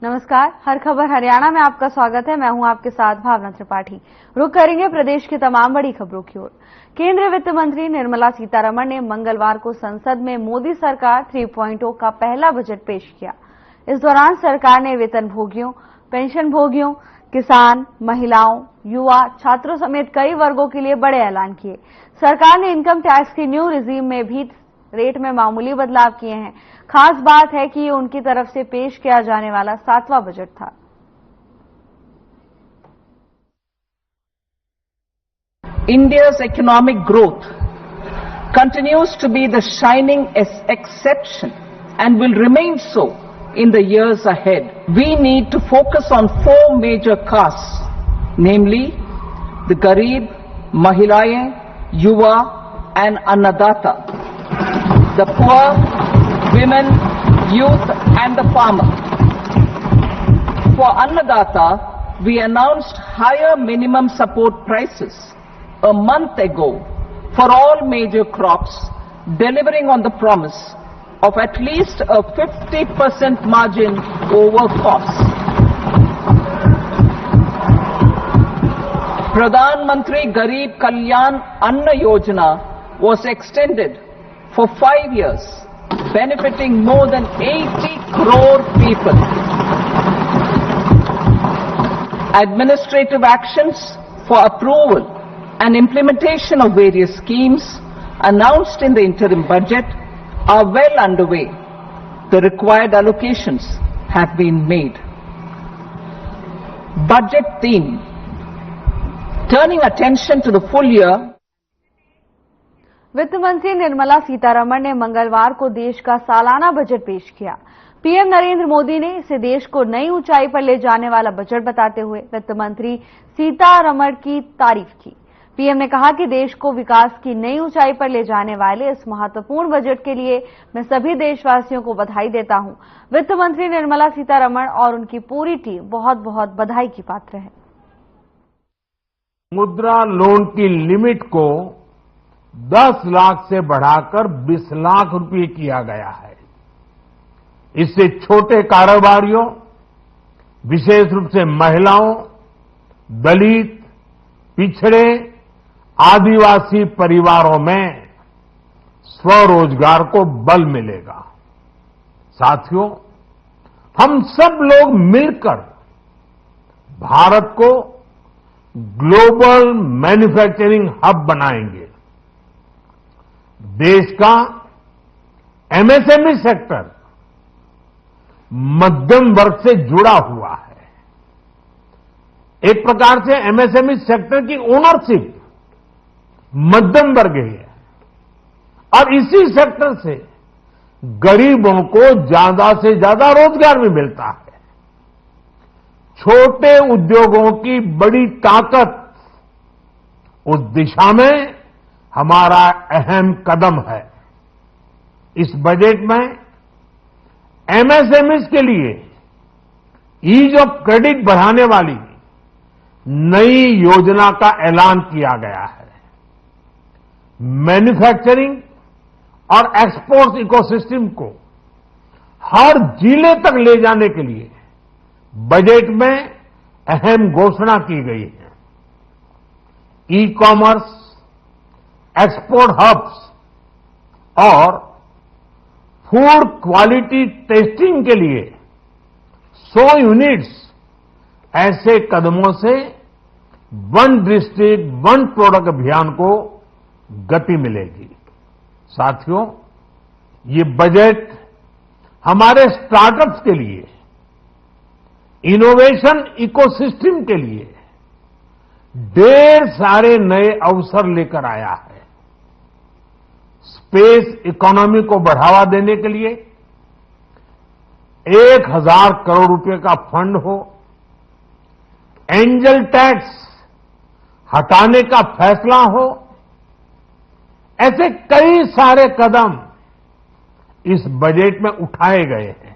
नमस्कार, हर खबर हरियाणा में आपका स्वागत है। मैं हूं आपके साथ भावना त्रिपाठी। रुक करेंगे प्रदेश की तमाम बड़ी खबरों की ओर। केंद्रीय वित्त मंत्री निर्मला सीतारमण ने मंगलवार को संसद में मोदी सरकार 3.0 का पहला बजट पेश किया। इस दौरान सरकार ने वेतनभोगियों, पेंशनभोगियों, किसान, महिलाओं, युवा, छात्रों समेत कई वर्गों के लिए बड़े ऐलान किए। सरकार ने इनकम टैक्स की न्यू रिजीम में भी रेट में मामूली बदलाव किए हैं। खास बात है कि ये उनकी तरफ से पेश किया जाने वाला 7वां बजट था। India's economic growth continues to be the shining exception and will remain so in the years ahead. We need to focus on four major castes, namely the Garib, Mahilayein, Yuva and Annadata, the poor, women, youth and the farmer. For Annadata, we announced higher minimum support prices a month ago for all major crops, delivering on the promise of at least a 50% margin over costs. Pradhan Mantri Garib Kalyan Anna Yojana was extended for 5 years, benefiting more than 80 crore people. Administrative actions for approval and implementation of various schemes announced in the interim budget are well underway. The required allocations have been made. Budget theme. Turning attention to the full year. वित्त मंत्री निर्मला सीतारमण ने मंगलवार को देश का सालाना budget पेश किया। पीएम नरेंद्र मोदी ने इसे देश को नई ऊंचाई पर ले जाने वाला बजट बताते हुए वित्त मंत्री सीतारमण की तारीफ की। पीएम ने कहा कि देश को विकास की नई ऊंचाई पर ले जाने वाले इस महत्वपूर्ण बजट के लिए मैं सभी देशवासियों को बधाई देता हूं। वित्त मंत्री निर्मला सीतारमण और उनकी पूरी टीम बहुत बहुत बधाई की पात्र है। मुद्रा लोन की लिमिट को 10 लाख से बढ़ाकर 20 लाख रुपए किया गया है। इससे छोटे कारोबारियों, विशेष रूप से महिलाओं, दलित, पिछड़े, आदिवासी परिवारों में स्वरोजगार को बल मिलेगा। साथियों, हम सब लोग मिलकर भारत को ग्लोबल मैन्युफैक्चरिंग हब बनाएंगे। देश का एमएसएमई सेक्टर मध्यम वर्ग से जुड़ा हुआ है। एक प्रकार से एमएसएमई सेक्टर की ओनरशिप मध्यम वर्ग ही है और इसी सेक्टर से गरीबों को ज्यादा से ज्यादा रोजगार भी मिलता है। छोटे उद्योगों की बड़ी ताकत, उस दिशा में हमारा अहम कदम है। इस बजट में एमएसएमईज के लिए ईज ऑफ क्रेडिट बढ़ाने वाली नई योजना का ऐलान किया गया है। मैन्युफैक्चरिंग और एक्सपोर्ट इकोसिस्टम को हर जिले तक ले जाने के लिए बजट में अहम घोषणा की गई है। ई कॉमर्स, एक्सपोर्ट हब्स और फूड क्वालिटी टेस्टिंग के लिए 100 यूनिट्स, ऐसे कदमों से वन डिस्ट्रिक्ट वन प्रोडक्ट अभियान को गति मिलेगी। साथियों, ये बजट हमारे स्टार्टअप्स के लिए, इनोवेशन इकोसिस्टम के लिए ढेर सारे नए अवसर लेकर आया है। स्पेस इकोनॉमी को बढ़ावा देने के लिए 1000 करोड़ रुपए का फंड हो, एंजल टैक्स हटाने का फैसला हो, ऐसे कई सारे कदम इस बजट में उठाए गए हैं।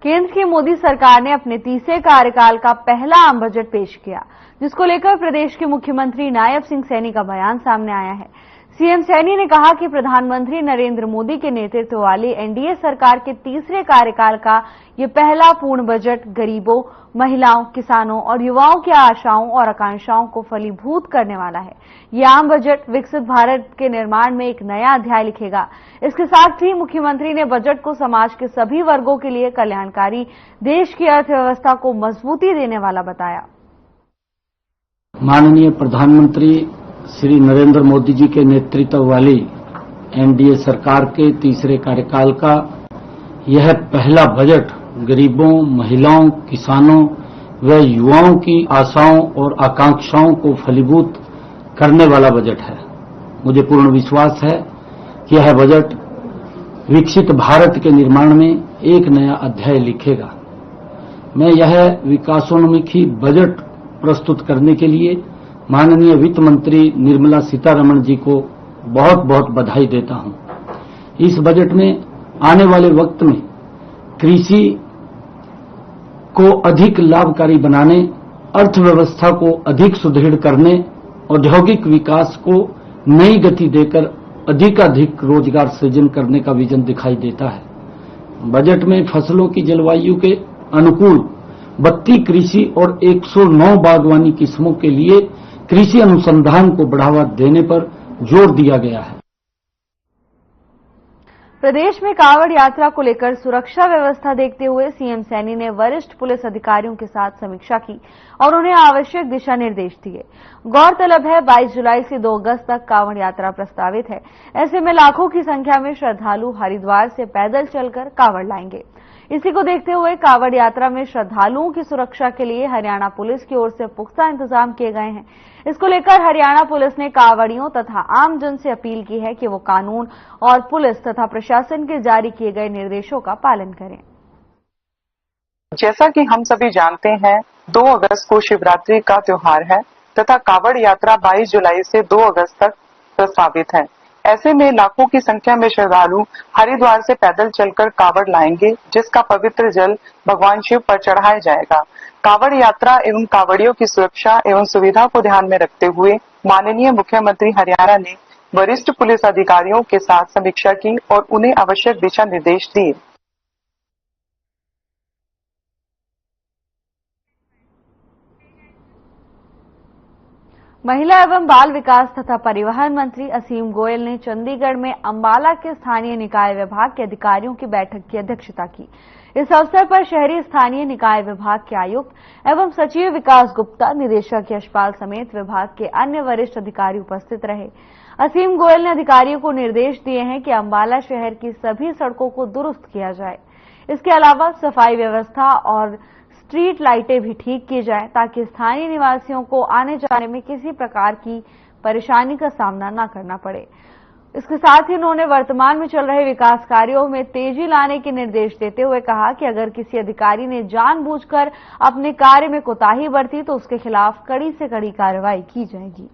केंद्र की मोदी सरकार ने अपने तीसरे कार्यकाल का पहला आम बजट पेश किया, जिसको लेकर प्रदेश के मुख्यमंत्री नायब सिंह सैनी का बयान सामने आया है। सीएम सैनी ने कहा कि प्रधानमंत्री नरेंद्र मोदी के नेतृत्व वाली एनडीए सरकार के तीसरे कार्यकाल का ये पहला पूर्ण बजट गरीबों, महिलाओं, किसानों और युवाओं की आशाओं और आकांक्षाओं को फलीभूत करने वाला है। ये आम बजट विकसित भारत के निर्माण में एक नया अध्याय लिखेगा। इसके साथ ही मुख्यमंत्री ने बजट को समाज के सभी वर्गों के लिए कल्याणकारी, देश की अर्थव्यवस्था को मजबूती देने वाला बताया। माननीय प्रधानमंत्री श्री नरेंद्र मोदी जी के नेतृत्व वाली एनडीए सरकार के तीसरे कार्यकाल का यह पहला बजट गरीबों, महिलाओं, किसानों व युवाओं की आशाओं और आकांक्षाओं को फलीभूत करने वाला बजट है। मुझे पूर्ण विश्वास है कि यह बजट विकसित भारत के निर्माण में एक नया अध्याय लिखेगा। मैं यह विकासोन्मुखी बजट प्रस्तुत करने के लिए माननीय वित्त मंत्री निर्मला सीतारमण जी को बहुत बहुत बधाई देता हूं। इस बजट में आने वाले वक्त में कृषि को अधिक लाभकारी बनाने, अर्थव्यवस्था को अधिक सुदृढ़ करने, औद्योगिक विकास को नई गति देकर अधिकाधिक रोजगार सृजन करने का विजन दिखाई देता है। बजट में फसलों की जलवायु के अनुकूल 32 कृषि और 109 बागवानी किस्मों के लिए कृषि अनुसंधान को बढ़ावा देने पर जोर दिया गया है। प्रदेश में कांवड़ यात्रा को लेकर सुरक्षा व्यवस्था देखते हुए सीएम सैनी ने वरिष्ठ पुलिस अधिकारियों के साथ समीक्षा की और उन्हें आवश्यक दिशा निर्देश दिए। गौरतलब है 22 जुलाई से 2 अगस्त तक कांवड़ यात्रा प्रस्तावित है। ऐसे में लाखों की संख्या में श्रद्धालु हरिद्वार से पैदल चलकर कांवड़ लाएंगे। इसी को देखते हुए कांवड़ यात्रा में श्रद्धालुओं की सुरक्षा के लिए हरियाणा पुलिस की ओर से पुख्ता इंतजाम किए गए हैं। इसको लेकर हरियाणा पुलिस ने कांवड़ियों तथा आमजन से अपील की है कि वो कानून और पुलिस तथा प्रशासन के जारी किए गए निर्देशों का पालन करें। जैसा कि हम सभी जानते हैं, 2 अगस्त को शिवरात्रि का त्योहार है तथा कांवड़ यात्रा 22 जुलाई से 2 अगस्त तक प्रस्तावित है। ऐसे में लाखों की संख्या में श्रद्धालु हरिद्वार से पैदल चलकर कांवड़ लाएंगे, जिसका पवित्र जल भगवान शिव पर चढ़ाया जाएगा। कांवड़ यात्रा एवं कांवड़ियों की सुरक्षा एवं सुविधा को ध्यान में रखते हुए माननीय मुख्यमंत्री हरियाणा ने वरिष्ठ पुलिस अधिकारियों के साथ समीक्षा की और उन्हें आवश्यक दिशा निर्देश दिए। महिला एवं बाल विकास तथा परिवहन मंत्री असीम गोयल ने चंडीगढ़ में अंबाला के स्थानीय निकाय विभाग के अधिकारियों की बैठक की अध्यक्षता की। इस अवसर पर शहरी स्थानीय निकाय विभाग के आयुक्त एवं सचिव विकास गुप्ता, निदेशक यशपाल समेत विभाग के अन्य वरिष्ठ अधिकारी उपस्थित रहे। असीम गोयल ने अधिकारियों को निर्देश दिए हैं कि अंबाला शहर की सभी सड़कों को दुरुस्त किया जाए। इसके अलावा सफाई व्यवस्था और स्ट्रीट लाइटें भी ठीक की जाए ताकि स्थानीय निवासियों को आने जाने में किसी प्रकार की परेशानी का सामना न करना पड़े। इसके साथ ही उन्होंने वर्तमान में चल रहे विकास कार्यों में तेजी लाने के निर्देश देते हुए कहा कि अगर किसी अधिकारी ने जानबूझकर अपने कार्य में कोताही बरती तो उसके खिलाफ कड़ी से कड़ी कार्रवाई की जाएगी।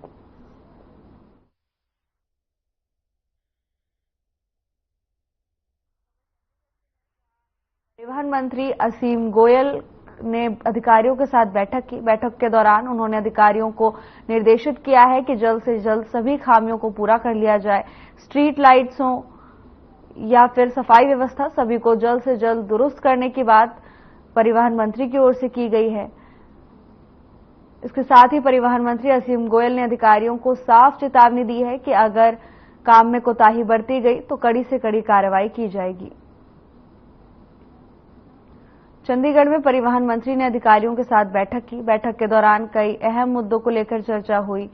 परिवहन मंत्री असीम गोयल ने अधिकारियों के साथ बैठक की। बैठक के दौरान उन्होंने अधिकारियों को निर्देशित किया है कि जल्द से जल्द सभी खामियों को पूरा कर लिया जाए। स्ट्रीट लाइट्स हो या फिर सफाई व्यवस्था, सभी को जल्द से जल्द दुरुस्त करने की बात परिवहन मंत्री की ओर से की गई है। इसके साथ ही परिवहन मंत्री असीम गोयल ने अधिकारियों को साफ चेतावनी दी है कि अगर काम में कोताही बरती गई तो कड़ी से कड़ी कार्रवाई की जाएगी। चंडीगढ़ में परिवहन मंत्री ने अधिकारियों के साथ बैठक की। बैठक के दौरान कई अहम मुद्दों को लेकर चर्चा हुई।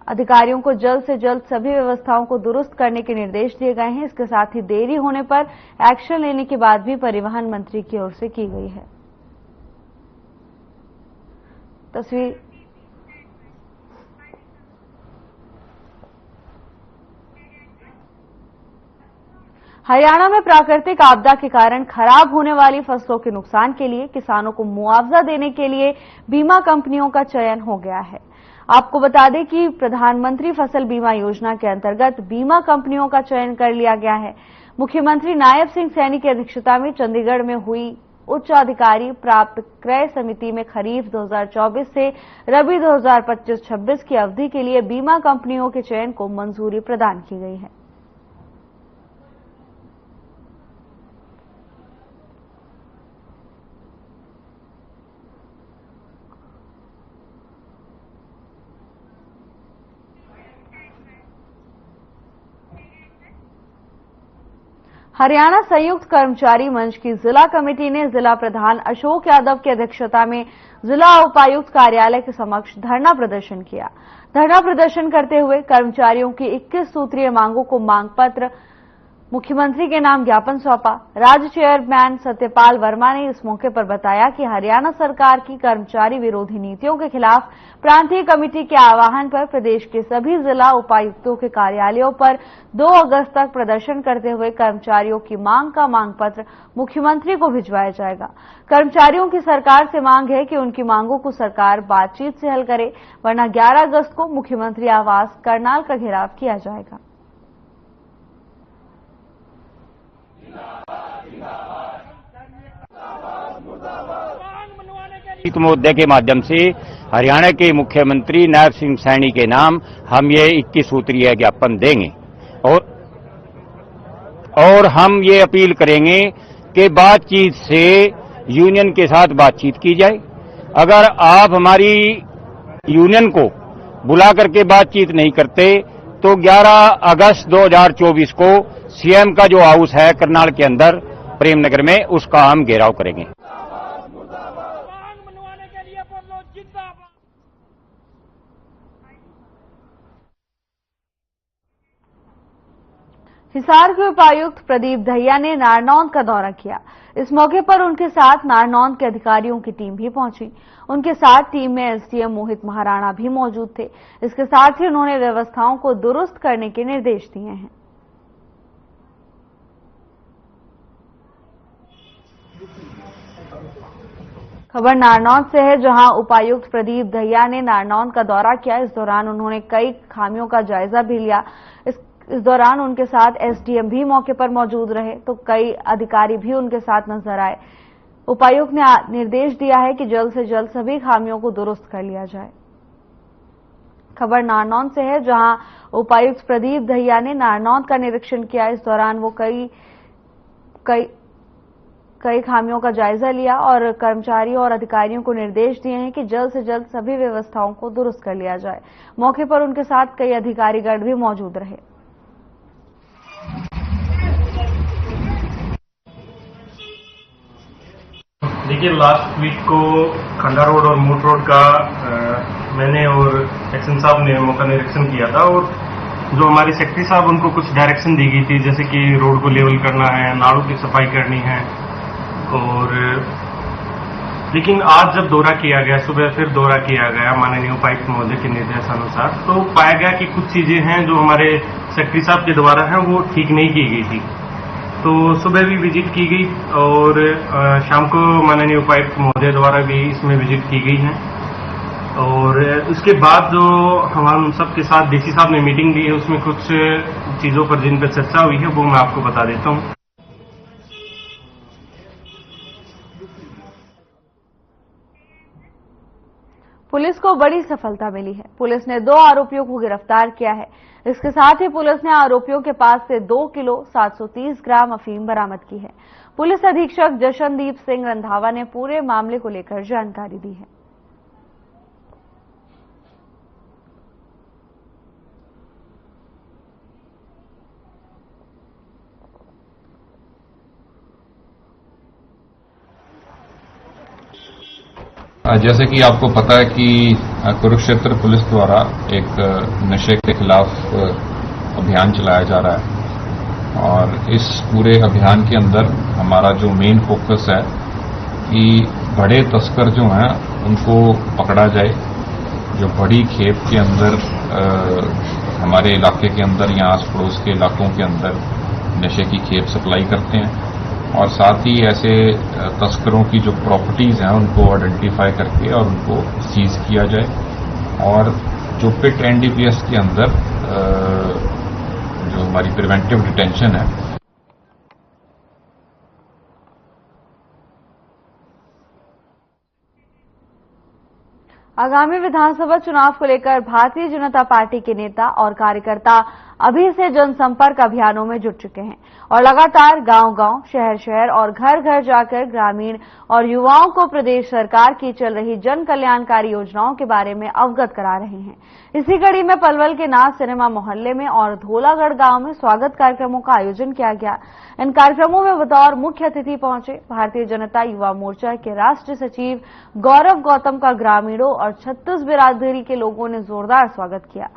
अधिकारियों को जल्द से जल्द सभी व्यवस्थाओं को दुरुस्त करने के निर्देश दिए गए हैं। इसके साथ ही देरी होने पर एक्शन लेने की बात भी परिवहन मंत्री की ओर से की गई है। तस्वीर हरियाणा में प्राकृतिक आपदा के कारण खराब होने वाली फसलों के नुकसान के लिए किसानों को मुआवजा देने के लिए बीमा कंपनियों का चयन हो गया है। आपको बता दें कि प्रधानमंत्री फसल बीमा योजना के अंतर्गत बीमा कंपनियों का चयन कर लिया गया है। मुख्यमंत्री नायब सिंह सैनी की अध्यक्षता में चंडीगढ़ में हुई उच्च अधिकारी प्राप्त क्रय समिति में खरीफ 2024 से रबी 2025-26 की अवधि के लिए बीमा कंपनियों के चयन को मंजूरी प्रदान की गई है। हरियाणा संयुक्त कर्मचारी मंच की जिला कमेटी ने जिला प्रधान अशोक यादव की अध्यक्षता में जिला उपायुक्त कार्यालय के समक्ष धरना प्रदर्शन किया। धरना प्रदर्शन करते हुए कर्मचारियों की 21 सूत्रीय मांगों को मांग पत्र, मुख्यमंत्री के नाम ज्ञापन सौंपा। राज्य चेयरमैन सत्यपाल वर्मा ने इस मौके पर बताया कि हरियाणा सरकार की कर्मचारी विरोधी नीतियों के खिलाफ प्रांतीय कमेटी के आह्वान पर प्रदेश के सभी जिला उपायुक्तों के कार्यालयों पर 2 अगस्त तक प्रदर्शन करते हुए कर्मचारियों की मांग का मांग पत्र मुख्यमंत्री को भिजवाया जाएगा। कर्मचारियों की सरकार से मांग है कि उनकी मांगों को सरकार बातचीत से हल करे, वरना 11 अगस्त को मुख्यमंत्री आवास करनाल का घेराव किया जाएगा। इस मुद्दे के माध्यम से हरियाणा के मुख्यमंत्री नायब सिंह सैनी के नाम हम ये 21 सूत्रीय ज्ञापन देंगे और हम ये अपील करेंगे कि बातचीत से यूनियन के साथ बातचीत की जाए। अगर आप हमारी यूनियन को बुला करके बातचीत नहीं करते तो 11 अगस्त 2024 को सीएम का जो हाउस है करनाल के अंदर प्रेमनगर में, उसका हम घेराव करेंगे। हिसार के उपायुक्त प्रदीप दहिया ने नारनौंद का दौरा किया। इस मौके पर उनके साथ नारनौंद के अधिकारियों की टीम भी पहुंची। उनके साथ टीम में एसडीएम मोहित महाराणा भी मौजूद थे। इसके साथ ही उन्होंने व्यवस्थाओं को दुरुस्त करने के निर्देश दिए हैं। खबर नारनौंद से है, जहां उपायुक्त प्रदीप दहिया ने नारनौंद का दौरा किया। इस दौरान उन्होंने कई खामियों का जायजा भी लिया। इस दौरान उनके साथ एसडीएम भी मौके पर मौजूद रहे तो कई अधिकारी भी उनके साथ नजर आए। उपायुक्त ने निर्देश दिया है कि जल्द से जल्द सभी खामियों को दुरुस्त कर लिया जाए। खबर नारनौंद से है, जहां उपायुक्त प्रदीप दहिया ने नारनौंद का निरीक्षण किया। इस दौरान वो कई खामियों का जायजा लिया और कर्मचारियों और अधिकारियों को निर्देश दिए हैं कि जल्द से जल्द सभी व्यवस्थाओं को दुरुस्त कर लिया जाए। मौके पर उनके साथ कई अधिकारीगण भी मौजूद रहे। देखिए, लास्ट वीक को खंडा रोड और मोट रोड का मैंने और एक्शन साहब ने मौका निरीक्षण किया था और जो हमारे सेक्रेटरी साहब उनको कुछ डायरेक्शन दी गई थी, जैसे कि रोड को लेवल करना है, नालों की सफाई करनी है। और लेकिन आज जब दौरा किया गया, सुबह फिर दौरा किया गया माननीय उपायुक्त महोदय के निर्देशानुसार, तो पाया गया कि कुछ चीजें हैं जो हमारे सेक्रेटरी साहब के द्वारा हैं वो ठीक नहीं की गई थी। तो सुबह भी विजिट की गई और शाम को माननीय उपायुक्त महोदय द्वारा भी इसमें विजिट की गई है। और उसके बाद जो हम सबके साथ डीसी साहब ने मीटिंग दी है, उसमें कुछ चीजों पर जिन पर चर्चा हुई है वो मैं आपको बता देता हूं। पुलिस को बड़ी सफलता मिली है। पुलिस ने 2 आरोपियों को गिरफ्तार किया है। इसके साथ ही पुलिस ने आरोपियों के पास से 2 किलो 730 ग्राम अफीम बरामद की है। पुलिस अधीक्षक जशनदीप सिंह रंधावा ने पूरे मामले को लेकर जानकारी दी है। जैसे कि आपको पता है कि कुरुक्षेत्र पुलिस द्वारा एक नशे के खिलाफ अभियान चलाया जा रहा है और इस पूरे अभियान के अंदर हमारा जो मेन फोकस है कि बड़े तस्कर जो हैं उनको पकड़ा जाए, जो बड़ी खेप के अंदर हमारे इलाके के अंदर या आस पड़ोस के इलाकों के अंदर नशे की खेप सप्लाई करते हैं, और साथ ही ऐसे तस्करों की जो प्रॉपर्टीज हैं उनको आइडेंटिफाई करके और उनको सीज किया जाए। और जो पिट एनडीपीएस के अंदर जो हमारी प्रिवेंटिव डिटेंशन है आगामी विधानसभा चुनाव को लेकर भारतीय जनता पार्टी के नेता और कार्यकर्ता अभी से जनसंपर्क अभियानों में जुट चुके हैं और लगातार गांव-गांव, शहर-शहर और घर-घर जाकर ग्रामीण और युवाओं को प्रदेश सरकार की चल रही जन कल्याणकारी योजनाओं के बारे में अवगत करा रहे हैं। इसी कड़ी में पलवल के नाथ सिनेमा मोहल्ले में और धोलागढ़ गांव में स्वागत कार्यक्रमों का आयोजन किया गया। इन कार्यक्रमों में बतौर मुख्य अतिथि पहुंचे भारतीय जनता युवा मोर्चा के राष्ट्रीय सचिव गौरव गौतम का ग्रामीणों और 36 बिरादरी के लोगों ने जोरदार स्वागत किया।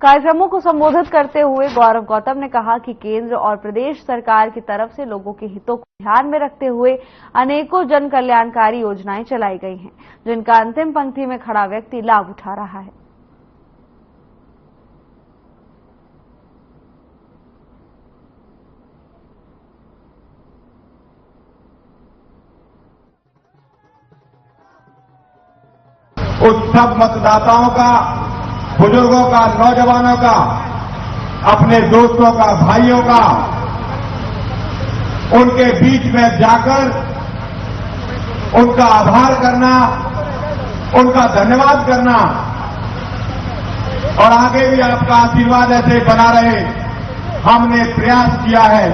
कार्यक्रमों को संबोधित करते हुए गौरव गौतम ने कहा कि केंद्र और प्रदेश सरकार की तरफ से लोगों के हितों को ध्यान में रखते हुए अनेकों जन कल्याणकारी योजनाएं चलाई गई हैं, जिनका अंतिम पंक्ति में खड़ा व्यक्ति लाभ उठा रहा है। उस सब मतदाताओं का, बुजुर्गों का, नौजवानों का, अपने दोस्तों का, भाइयों का, उनके बीच में जाकर उनका आभार करना, उनका धन्यवाद करना और आगे भी आपका आशीर्वाद ऐसे बना रहे। हमने प्रयास किया है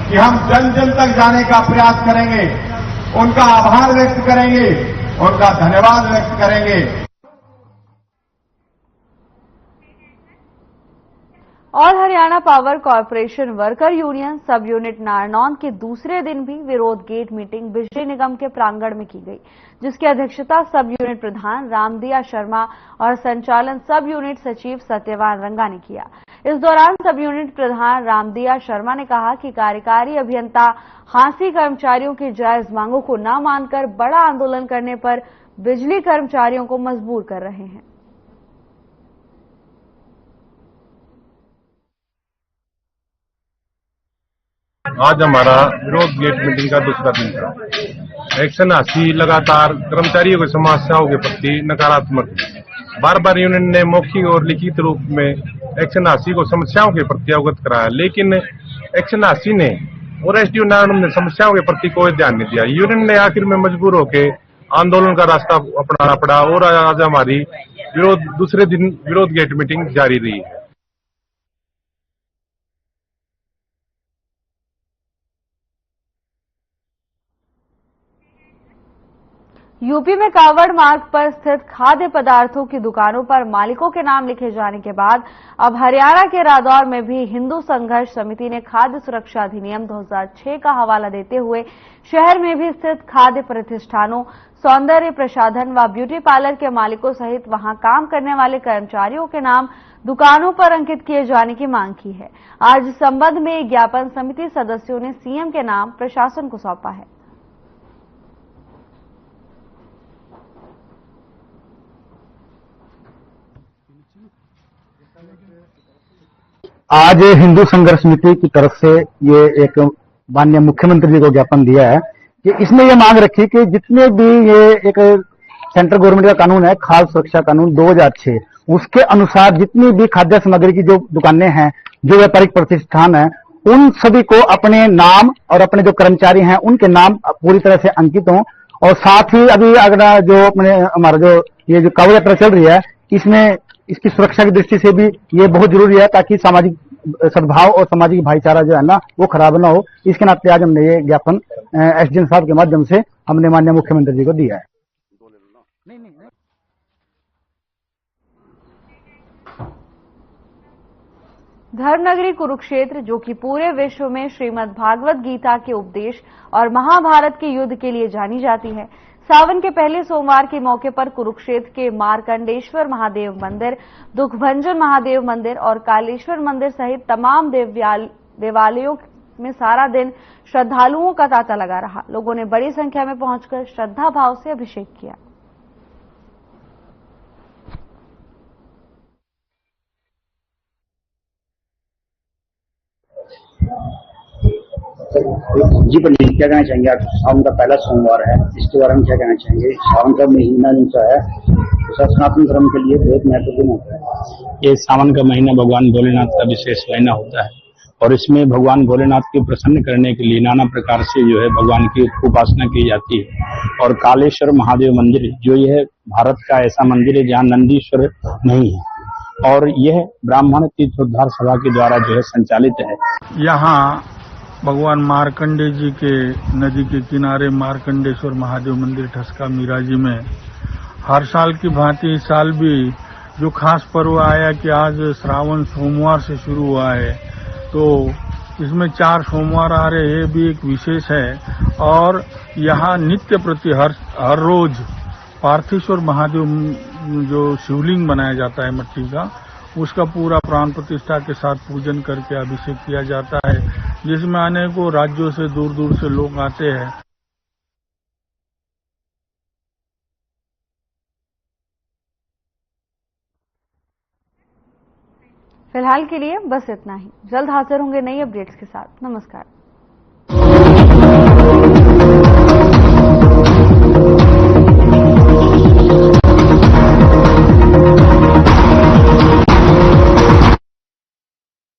कि हम जन जन तक जाने का प्रयास करेंगे, उनका आभार व्यक्त करेंगे, उनका धन्यवाद व्यक्त करेंगे। और Haryana power corporation worker union सब यूनिट नारनौंद के दूसरे दिन भी विरोध गेट मीटिंग बिजली निगम के प्रांगण में की गई, जिसकी अध्यक्षता सब यूनिट प्रधान रामदिया शर्मा और संचालन सब यूनिट सचिव सत्यवान रंगा ने किया। इस दौरान सब यूनिट प्रधान रामदिया शर्मा ने कहा कि कार्यकारी अभियंता हांसी कर्मचारियों की जायज मांगों को न मानकर बड़ा आंदोलन करने पर बिजली कर्मचारियों को मजबूर कर रहे हैं। आज हमारा विरोध गेट मीटिंग का दूसरा दिन था। एक्शन 80 लगातार कर्मचारियों की समस्याओं के प्रति नकारात्मक है। बार बार यूनियन ने मौखिक और लिखित रूप में एक्शन 80 को समस्याओं के प्रति अवगत कराया, लेकिन एक्शन 80 ने और एसडीओ नारायण ने समस्याओं के प्रति कोई ध्यान नहीं दिया। यूनियन ने आखिर में मजबूर होकर आंदोलन का रास्ता अपनाना पड़ा और आज हमारी दूसरे दिन विरोध गेट मीटिंग जारी रही है। यूपी में कावड़ मार्ग पर स्थित खाद्य पदार्थों की दुकानों पर मालिकों के नाम लिखे जाने के बाद अब हरियाणा के रादौर में भी हिंदू संघर्ष समिति ने खाद्य सुरक्षा अधिनियम 2006 का हवाला देते हुए शहर में भी स्थित खाद्य प्रतिष्ठानों, सौंदर्य प्रसाधन व ब्यूटी पार्लर के मालिकों सहित वहां काम करने वाले कर्मचारियों के नाम दुकानों पर अंकित किए जाने की मांग की है। आज इस संबंध में एक ज्ञापन समिति सदस्यों ने सीएम के नाम प्रशासन को सौंपा है। आज हिंदू संघर्ष समिति की तरफ से ये एक माननीय मुख्यमंत्री जी को ज्ञापन दिया है कि इसमें ये मांग रखी कि जितने भी ये एक सेंट्रल गवर्नमेंट का कानून है, खाद्य सुरक्षा कानून 2006, उसके अनुसार जितनी भी खाद्य सामग्री की जो दुकानें हैं, जो व्यापारिक प्रतिष्ठान है, उन सभी को अपने नाम और अपने जो कर्मचारी हैं उनके नाम पूरी तरह से अंकित हों। और साथ ही अभी अगर जो अपने हमारा जो ये जो कावड़ यात्रा चल रही है, इसमें इसकी सुरक्षा की दृष्टि से भी ये बहुत जरूरी है ताकि सामाजिक सद्भाव और सामाजिक भाईचारा जो है ना वो खराब ना हो। इसके नाते आज हमने ये ज्ञापन एसडीएम साहब के माध्यम से हमने माननीय मुख्यमंत्री जी को दिया है। धर्मनगरी कुरुक्षेत्र, जो कि पूरे विश्व में श्रीमद् भागवत गीता के उपदेश और महाभारत के युद्ध के लिए जानी जाती है, सावन के पहले सोमवार के मौके पर कुरुक्षेत्र के मार्कंडेश्वर महादेव मंदिर, दुखभंजन महादेव मंदिर और कालेश्वर मंदिर सहित तमाम देवालयों में सारा दिन श्रद्धालुओं का तांता लगा रहा। लोगों ने बड़ी संख्या में पहुंचकर श्रद्धा भाव से अभिषेक किया। जी पंडित, क्या कहना चाहेंगे? आज सावन का पहला सोमवार है, इसके बारे में क्या कहना चाहेंगे? सावन का महीना जो है सनातन धर्म के लिए बहुत महत्वपूर्ण होता है। ये सावन का महीना भगवान भोलेनाथ का विशेष महीना होता है और इसमें भगवान भोलेनाथ को प्रसन्न करने के लिए नाना प्रकार से जो है भगवान की उपासना की जाती है। और कालेश्वर महादेव मंदिर जो यह भारत का ऐसा मंदिर है जहाँ नंदीश्वर नहीं है और यह ब्राह्मण तीर्थोद्धार सभा के द्वारा जो है संचालित है। यहाँ भगवान मार्कंडे जी के नदी के किनारे मार्कंडेश्वर महादेव मंदिर ठसका मीराजी में हर साल की भांति इस साल भी जो खास पर्व आया कि आज श्रावण सोमवार से शुरू हुआ है, तो इसमें 4 सोमवार आ रहे, ये भी एक विशेष है। और यहाँ नित्य प्रति हर रोज पार्थेश्वर महादेव जो शिवलिंग बनाया जाता है मट्टी का, उसका पूरा प्राण प्रतिष्ठा के साथ पूजन करके अभिषेक किया जाता है, जिसमें अनेकों राज्यों से दूर दूर से लोग आते हैं। फिलहाल के लिए बस इतना ही। जल्द हाजिर होंगे नई अपडेट्स के साथ। नमस्कार।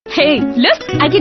Hey, look, I can